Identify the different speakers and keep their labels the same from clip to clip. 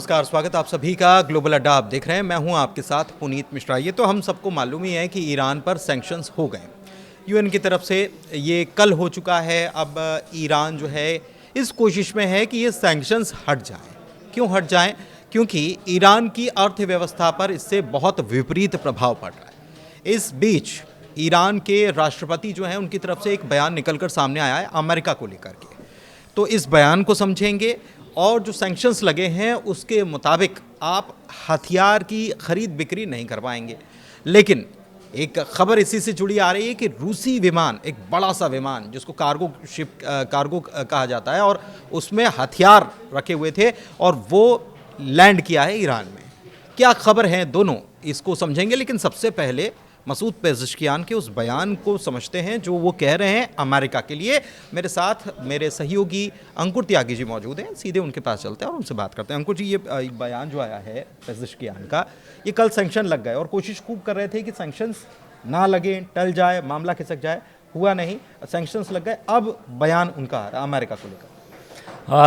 Speaker 1: नमस्कार, स्वागत आप सभी का ग्लोबल अड्डा आप देख रहे हैं। मैं हूं आपके साथ पुनीत मिश्रा। ये तो हम सबको मालूम ही है कि ईरान पर सैंक्शंस हो गए, यूएन की तरफ से ये कल हो चुका है। अब ईरान जो है इस कोशिश में है कि ये सैंक्शंस हट जाएं। क्यों हट जाएं? क्योंकि ईरान की अर्थव्यवस्था पर इससे बहुत विपरीत प्रभाव पड़ रहा है। इस बीच ईरान के राष्ट्रपति जो हैं उनकी तरफ से एक बयान निकलकर सामने आया है अमेरिका को लेकर के। तो इस बयान को समझेंगे और जो सैंक्शंस लगे हैं उसके मुताबिक आप हथियार की खरीद बिक्री नहीं कर पाएंगे। लेकिन एक खबर इसी से जुड़ी आ रही है कि रूसी विमान, एक बड़ा सा विमान जिसको कार्गो कहा जाता है, और उसमें हथियार रखे हुए थे और वो लैंड किया है ईरान में। क्या खबर है दोनों, इसको समझेंगे। लेकिन सबसे पहले मसूद पेज़ेश्कियान के उस बयान को समझते हैं जो वो कह रहे हैं अमेरिका के लिए। मेरे साथ मेरे सहयोगी अंकुर त्यागी जी मौजूद हैं, सीधे उनके पास चलते हैं और उनसे बात करते हैं। अंकुर जी, ये बयान जो आया है पेज़ेश्कियान का, ये कल सैंक्शन लग गए और कोशिश खूब कर रहे थे कि सैंक्शंस ना लगे, टल जाए, मामला खिसक जाए। हुआ नहीं, सैंक्शंस लग गए। अब बयान उनका आ रहा है अमेरिका को लेकर।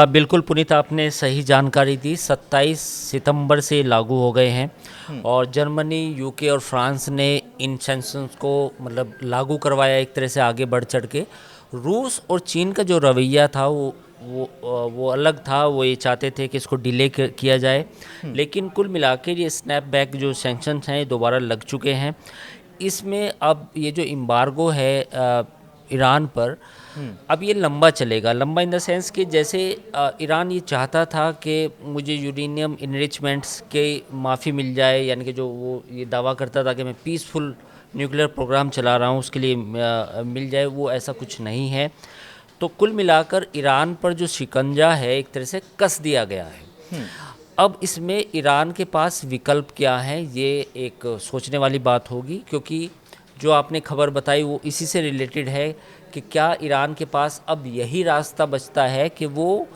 Speaker 2: बिल्कुल पुनीत, आपने सही जानकारी दी। 27 सितंबर से लागू हो गए हैं और जर्मनी, यूके और फ्रांस ने इन सैंक्शंस को मतलब लागू करवाया एक तरह से आगे बढ़ चढ़ के। रूस और चीन का जो रवैया था वो अलग था। वो ये चाहते थे कि इसको डिले किया जाए, लेकिन कुल मिलाकर ये स्नैपबैक जो सैंक्शंस हैं दोबारा लग चुके हैं। इसमें अब ये जो एम्बार्गो है ईरान पर, अब ये लंबा चलेगा। लंबा इन द सेंस कि जैसे ईरान ये चाहता था कि मुझे यूरेनियम इनरिचमेंट्स के माफ़ी मिल जाए, यानी कि जो वो ये दावा करता था कि मैं पीसफुल न्यूक्लियर प्रोग्राम चला रहा हूँ उसके लिए मिल जाए, वो ऐसा कुछ नहीं है। तो कुल मिलाकर ईरान पर जो शिकंजा है एक तरह से कस दिया गया है। अब इसमें ईरान के पास विकल्प क्या है, ये एक सोचने वाली बात होगी, क्योंकि जो आपने खबर बताई वो इसी से रिलेटेड है कि क्या ईरान के पास अब यही रास्ता बचता है कि वो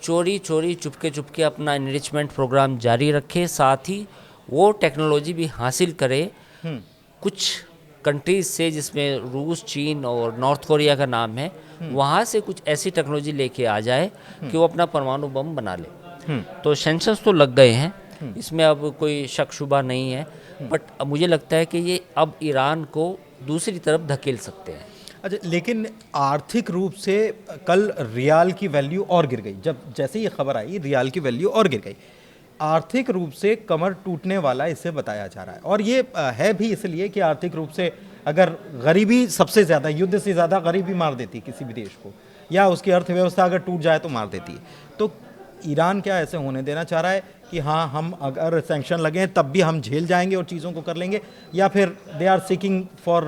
Speaker 2: चोरी चोरी चुपके चुपके अपना इनरिचमेंट प्रोग्राम जारी रखे, साथ ही वो टेक्नोलॉजी भी हासिल करे कुछ कंट्रीज से, जिसमें रूस, चीन और नॉर्थ कोरिया का नाम है, वहाँ से कुछ ऐसी टेक्नोलॉजी लेके आ जाए कि वो अपना परमाणु बम बना ले। तो सैंक्शंस तो लग गए हैं, इसमें अब कोई शक शुबा नहीं है, बट मुझे लगता है कि ये अब ईरान को दूसरी तरफ धकेल सकते हैं।
Speaker 1: अच्छा, लेकिन आर्थिक रूप से कल रियाल की वैल्यू और गिर गई। जब जैसे ये खबर आई, रियाल की वैल्यू और गिर गई। आर्थिक रूप से कमर टूटने वाला इसे बताया जा रहा है, और ये है भी इसलिए कि आर्थिक रूप से अगर गरीबी सबसे ज़्यादा, युद्ध से ज़्यादा गरीबी मार देती है किसी भी देश को, या उसकी अर्थव्यवस्था अगर टूट जाए तो मार देती है। तो ईरान क्या ऐसे होने देना चाह रहा है कि हाँ, हम अगर सैंक्शन लगे तब भी हम झेल जाएंगे और चीज़ों को कर लेंगे, या फिर they are seeking for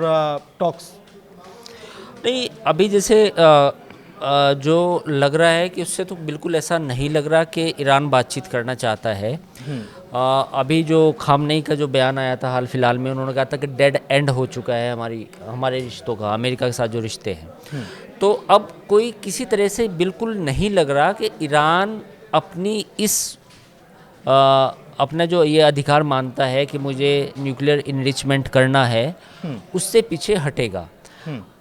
Speaker 1: talks?
Speaker 2: नहीं, अभी जैसे जो लग रहा है कि उससे तो बिल्कुल ऐसा नहीं लग रहा कि ईरान बातचीत करना चाहता है। अभी जो खामनेई का जो बयान आया था हाल फिलहाल में, उन्होंने कहा था कि डेड एंड हो चुका है हमारे रिश्तों का, अमेरिका के साथ जो रिश्ते हैं। तो अब कोई किसी तरह से बिल्कुल नहीं लग रहा कि ईरान अपनी अपना जो ये अधिकार मानता है कि मुझे न्यूक्लियर इनरिचमेंट करना है, उससे पीछे हटेगा।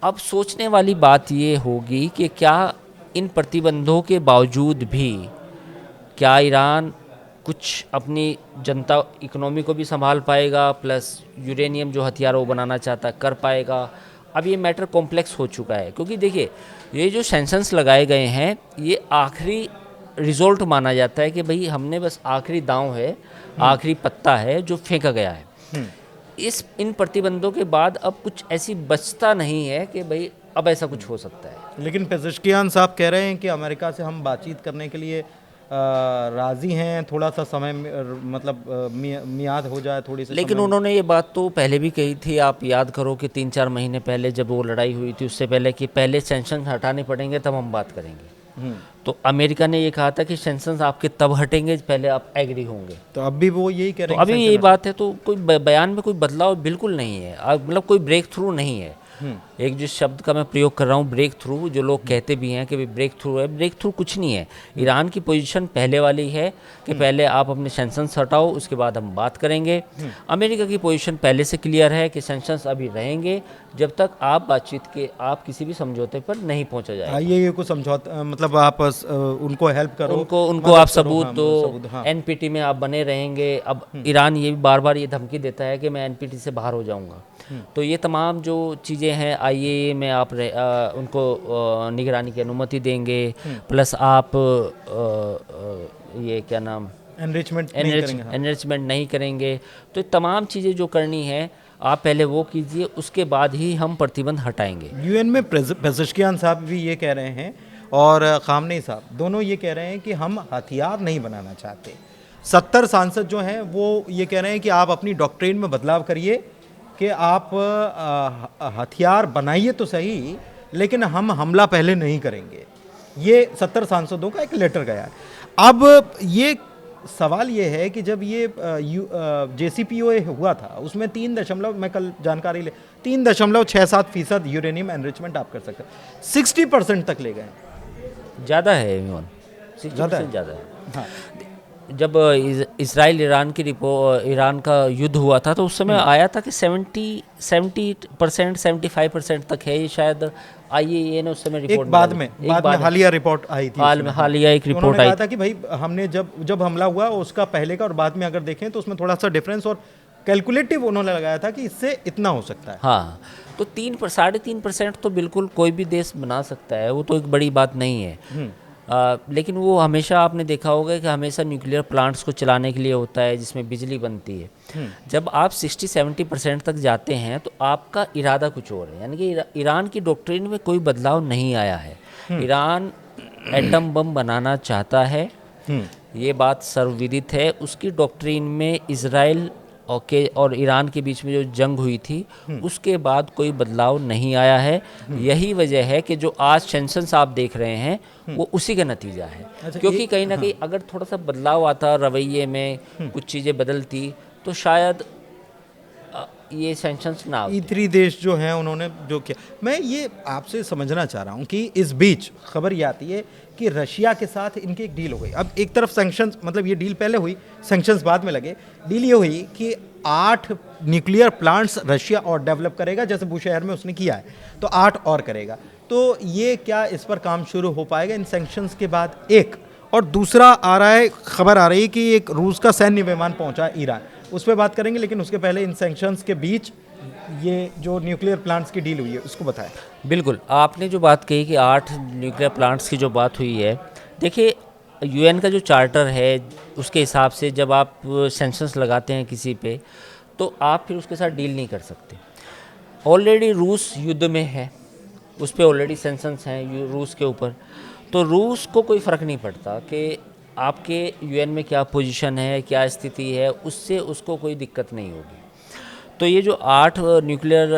Speaker 2: अब सोचने वाली बात ये होगी कि क्या इन प्रतिबंधों के बावजूद भी क्या ईरान कुछ अपनी जनता, इकोनॉमी को भी संभाल पाएगा, प्लस यूरेनियम जो हथियार वो बनाना चाहता है कर पाएगा। अब ये मैटर कॉम्प्लेक्स हो चुका है, क्योंकि देखिए ये जो सैंक्शंस लगाए गए हैं ये आखिरी रिजोल्ट माना जाता है कि भाई हमने बस आखिरी दांव है, आखिरी पत्ता है जो फेंका गया है। इन प्रतिबंधों के बाद अब कुछ ऐसी बचता नहीं है कि भाई अब ऐसा कुछ हो सकता है।
Speaker 1: लेकिन पेज़ेश्कियान साहब कह रहे हैं कि अमेरिका से हम बातचीत करने के लिए राज़ी हैं, थोड़ा सा समय मतलब मियाद हो जाए थोड़ी सी।
Speaker 2: लेकिन उन्होंने ये बात तो पहले भी कही थी, आप याद करो कि 3-4 महीने पहले जब वो लड़ाई हुई थी उससे पहले, कि पहले सैंक्शन हटाने पड़ेंगे तब हम बात करेंगे। तो अमेरिका ने ये कहा था कि सैंक्शंस आपके तब हटेंगे पहले आप एग्री होंगे।
Speaker 1: तो अब भी वो यही कह रहे हैं।
Speaker 2: तो अभी यही बात है, तो कोई बयान में कोई बदलाव बिल्कुल नहीं है, मतलब कोई ब्रेक थ्रू नहीं है। एक जिस शब्द का मैं प्रयोग कर रहा हूँ ब्रेक थ्रू, जो लोग कहते भी हैं कि भाई ब्रेक थ्रू है, ब्रेक थ्रू कुछ नहीं है। ईरान की पोजीशन पहले वाली है कि पहले आप अपने सैंक्शंस हटाओ, उसके बाद हम बात करेंगे। अमेरिका की पोजीशन पहले से क्लियर है कि सैंक्शंस अभी रहेंगे जब तक आप आप किसी भी समझौते पर नहीं पहुंचा जाए।
Speaker 1: ये को समझौता मतलब आप उनको हेल्प करो,
Speaker 2: उनको आप सबूत दो,
Speaker 1: हाँ।
Speaker 2: एनपीटी में आप बने रहेंगे। अब ईरान ये भी बार बार ये धमकी देता है कि मैं एनपीटी से बाहर हो जाऊंगा। तो ये तमाम जो चीज़ें हैं आईएए में आप उनको निगरानी की अनुमति देंगे, प्लस आप ये क्या नाम एनरिचमेंट नहीं करेंगे। तो तमाम चीज़ें जो करनी है आप पहले वो कीजिए, उसके बाद ही हम प्रतिबंध हटाएंगे।
Speaker 1: यूएन में पेज़ेश्कियान साहब भी ये कह रहे हैं और खामनेई साहब दोनों ये कह रहे हैं कि हम हथियार नहीं बनाना चाहते। 70 सांसद जो हैं वो ये कह रहे हैं कि आप अपनी डॉक्ट्रिन में बदलाव करिए कि आप हथियार बनाइए तो सही, लेकिन हम हमला पहले नहीं करेंगे। ये 70 सांसदों का एक लेटर गया है। अब ये सवाल ये है कि जब ये JCPOA हुआ था उसमें 3 मैं कल जानकारी 3.67% यूरेनियम एनरिचमेंट आप कर सकते हैं, 60% तक ले गए।
Speaker 2: ज़्यादा है, 60% ज़्यादा है। हाँ। जब इसराइल ईरान का युद्ध हुआ था तो उस समय आया था कि 70% 75% तक है। ये शायद आईएए ने उस समय रिपोर्ट
Speaker 1: बाद में हालिया रिपोर्ट आई थी,
Speaker 2: हालिया एक रिपोर्ट आई
Speaker 1: था कि भाई हमने जब हमला हुआ उसका पहले का और बाद में अगर देखें तो उसमें थोड़ा सा डिफरेंस और कैलकुलेटिव उन्होंने लगाया था कि इससे इतना हो सकता है।
Speaker 2: हाँ, तो 3.5% तो बिल्कुल कोई भी देश बना सकता है, वो तो एक बड़ी बात नहीं है। लेकिन वो हमेशा आपने देखा होगा कि हमेशा न्यूक्लियर प्लांट्स को चलाने के लिए होता है जिसमें बिजली बनती है। जब आप 60-70% तक जाते हैं तो आपका इरादा कुछ और है, यानी कि ईरान की डॉक्ट्रिन में कोई बदलाव नहीं आया है। ईरान एटम बम बनाना चाहता है, ये बात सर्वविदित है। उसकी डॉक्ट्रिन में इजराइल और ईरान के बीच में जो जंग हुई थी उसके बाद कोई बदलाव नहीं आया है। यही वजह है कि जो आज सैंक्शंस आप देख रहे हैं वो उसी का नतीजा है। अच्छा, क्योंकि कहीं ना कहीं अगर थोड़ा सा बदलाव आता रवैये में, कुछ चीज़ें बदलती तो शायद ये सैंक्शंस ना होते।
Speaker 1: E3 देश जो हैं उन्होंने जो किया, मैं ये आपसे समझना चाह रहा हूँ कि इस बीच खबर ये आती है कि रशिया के साथ इनकी एक डील हो गई। अब एक तरफ सैंक्शंस, मतलब ये डील पहले हुई, सैंक्शंस बाद में लगे। डील ये हुई कि 8 न्यूक्लियर प्लांट्स रशिया और डेवलप करेगा, जैसे बुशहर में उसने किया है, तो 8 और करेगा। तो ये क्या इस पर काम शुरू हो पाएगा इन सैंक्शंस के बाद? एक और दूसरा आ रहा है, खबर आ रही है कि एक रूस का सैन्य विमान पहुंचा ईरान, उस पर बात करेंगे, लेकिन उसके पहले इन सैंक्शंस के बीच ये जो न्यूक्लियर प्लांट्स की डील हुई है उसको बताएं।
Speaker 2: बिल्कुल, आपने जो बात कही कि 8 न्यूक्लियर प्लांट्स की जो बात हुई है, देखिए यूएन का जो चार्टर है उसके हिसाब से जब आप सैंक्शंस लगाते हैं किसी पे तो आप फिर उसके साथ डील नहीं कर सकते। ऑलरेडी रूस युद्ध में है, उस पर ऑलरेडी सैंक्शंस हैं रूस के ऊपर, तो रूस को कोई फ़र्क नहीं पड़ता कि आपके यूएन में क्या पोजीशन है, क्या स्थिति है, उससे उसको कोई दिक्कत नहीं होगी। तो ये जो 8 न्यूक्लियर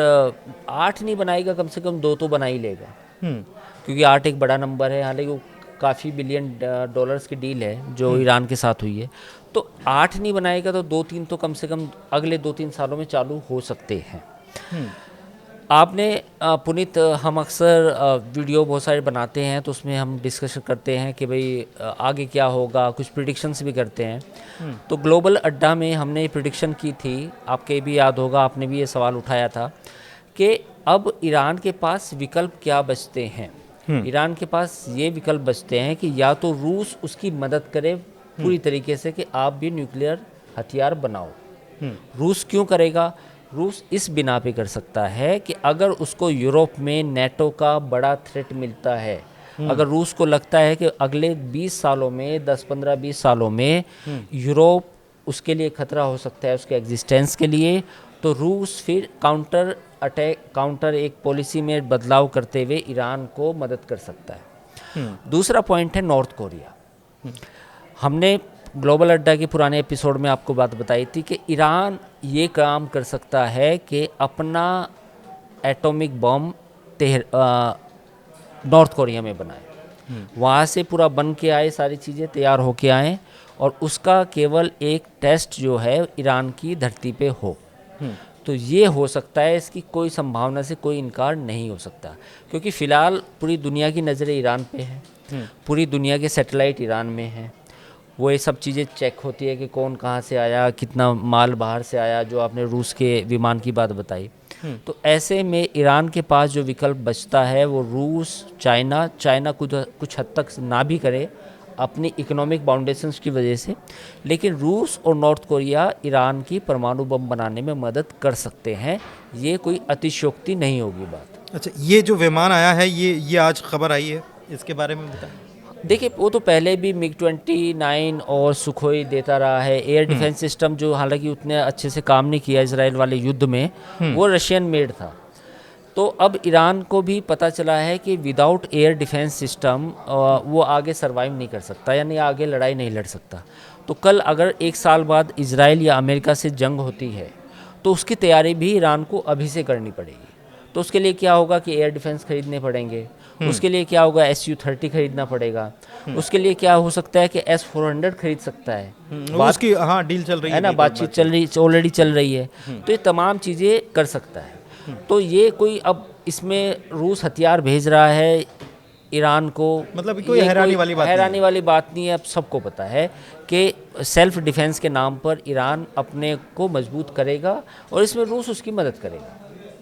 Speaker 2: 8 नहीं बनाएगा, कम से कम 2 तो बना ही लेगा, क्योंकि 8 एक बड़ा नंबर है। हालांकि वो काफ़ी बिलियन डॉलर्स की डील है जो ईरान के साथ हुई है, तो 8 नहीं बनाएगा तो 2-3 तो कम से कम अगले 2-3 सालों में चालू हो सकते हैं। आपने पुनीत, हम अक्सर वीडियो बहुत सारे बनाते हैं तो उसमें हम डिस्कशन करते हैं कि भाई आगे क्या होगा, कुछ प्रिडिक्शंस भी करते हैं। तो ग्लोबल अड्डा में हमने प्रिडिक्शन की थी, आपके भी याद होगा, आपने भी ये सवाल उठाया था कि अब ईरान के पास विकल्प क्या बचते हैं। ईरान के पास ये विकल्प बचते हैं कि या तो रूस उसकी मदद करे पूरी तरीके से कि आप भी न्यूक्लियर हथियार बनाओ। रूस क्यों करेगा? रूस इस बिना पे कर सकता है कि अगर उसको यूरोप में नेटो का बड़ा थ्रेट मिलता है, अगर रूस को लगता है कि अगले 20 सालों में 10-15-20 सालों में यूरोप उसके लिए खतरा हो सकता है उसके एग्जिस्टेंस के लिए, तो रूस फिर काउंटर एक पॉलिसी में बदलाव करते हुए ईरान को मदद कर सकता है। दूसरा पॉइंट है नॉर्थ कोरिया। हमने ग्लोबल अड्डा के पुराने एपिसोड में आपको बात बताई थी कि ईरान ये काम कर सकता है कि अपना एटॉमिक बम नॉर्थ कोरिया में बनाए, वहाँ से पूरा बन के आए, सारी चीज़ें तैयार होके आए और उसका केवल एक टेस्ट जो है ईरान की धरती पे हो। तो ये हो सकता है, इसकी कोई संभावना से कोई इनकार नहीं हो सकता, क्योंकि फ़िलहाल पूरी दुनिया की नज़रें ईरान पे हैं, पूरी दुनिया के सैटेलाइट ईरान में हैं। वो ये सब चीज़ें चेक होती है कि कौन कहाँ से आया, कितना माल बाहर से आया, जो आपने रूस के विमान की बात बताई। तो ऐसे में ईरान के पास जो विकल्प बचता है वो रूस, चाइना कुछ हद तक ना भी करे अपनी इकोनॉमिक बाउंडेशंस की वजह से, लेकिन रूस और नॉर्थ कोरिया ईरान की परमाणु बम बनाने में मदद कर सकते हैं। ये कोई अतिशयोक्ति नहीं होगी बात।
Speaker 1: अच्छा, ये जो विमान आया है ये आज खबर आई है, इसके बारे में बताएं।
Speaker 2: देखिए, वो तो पहले भी MiG-29 और सुखोई देता रहा है। एयर डिफेंस सिस्टम जो हालांकि उतने अच्छे से काम नहीं किया इसराइल वाले युद्ध में, वो रशियन मेड था। तो अब ईरान को भी पता चला है कि विदाउट एयर डिफेंस सिस्टम वो आगे सरवाइव नहीं कर सकता, यानी आगे लड़ाई नहीं लड़ सकता। तो कल अगर 1 साल बाद इजराइल या अमेरिका से जंग होती है तो उसकी तैयारी भी ईरान को अभी से करनी पड़ेगी। तो उसके लिए क्या होगा कि एयर डिफेंस खरीदने पड़ेंगे, उसके लिए क्या होगा Su-30 खरीदना पड़ेगा, उसके लिए क्या हो सकता है कि S-400 खरीद सकता है।
Speaker 1: उसकी हाँ डील चल रही
Speaker 2: है ना, बातचीत चल रही, ऑलरेडी चल रही है। तो ये तमाम चीज़ें कर सकता है। तो ये कोई अब इसमें रूस हथियार भेज रहा है ईरान को,
Speaker 1: मतलब कोई हैरानी वाली बात
Speaker 2: नहीं है। अब सबको पता है कि सेल्फ डिफेंस के नाम पर ईरान अपने को मजबूत करेगा और इसमें रूस उसकी मदद करेगा।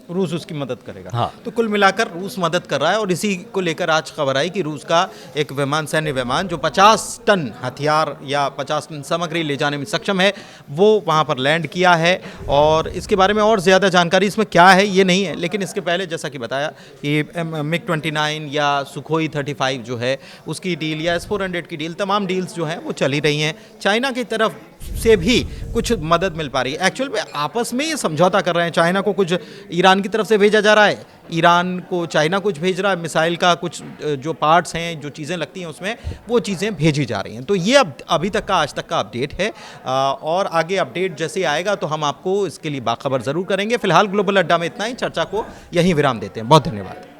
Speaker 1: रूस उसकी मदद करेगा।
Speaker 2: हाँ।
Speaker 1: तो कुल मिलाकर रूस मदद कर रहा है और इसी को लेकर आज खबर आई कि रूस का एक विमान, सैन्य विमान जो 50 टन हथियार या 50 टन सामग्री ले जाने में सक्षम है, वो वहाँ पर लैंड किया है। और इसके बारे में और ज़्यादा जानकारी इसमें क्या है ये नहीं है, लेकिन इसके पहले जैसा कि बताया कि MiG-29 या सुखोई 35 जो है उसकी डील या S-400 की डील, तमाम डील्स जो हैं वो चली रही हैं। चाइना की तरफ से भी कुछ मदद मिल पा रही है। एक्चुअल में आपस में ये समझौता कर रहे हैं, चाइना को कुछ ईरान की तरफ से भेजा जा रहा है, ईरान को चाइना कुछ भेज रहा है, मिसाइल का कुछ जो पार्ट्स हैं, जो चीज़ें लगती हैं उसमें, वो चीज़ें भेजी जा रही हैं। तो ये अब अभी तक का, आज तक का अपडेट है और आगे अपडेट जैसे आएगा तो हम आपको इसके लिए बाखबर ज़रूर करेंगे। फिलहाल ग्लोबल अड्डा में इतना ही, चर्चा को यहीं विराम देते हैं। बहुत धन्यवाद।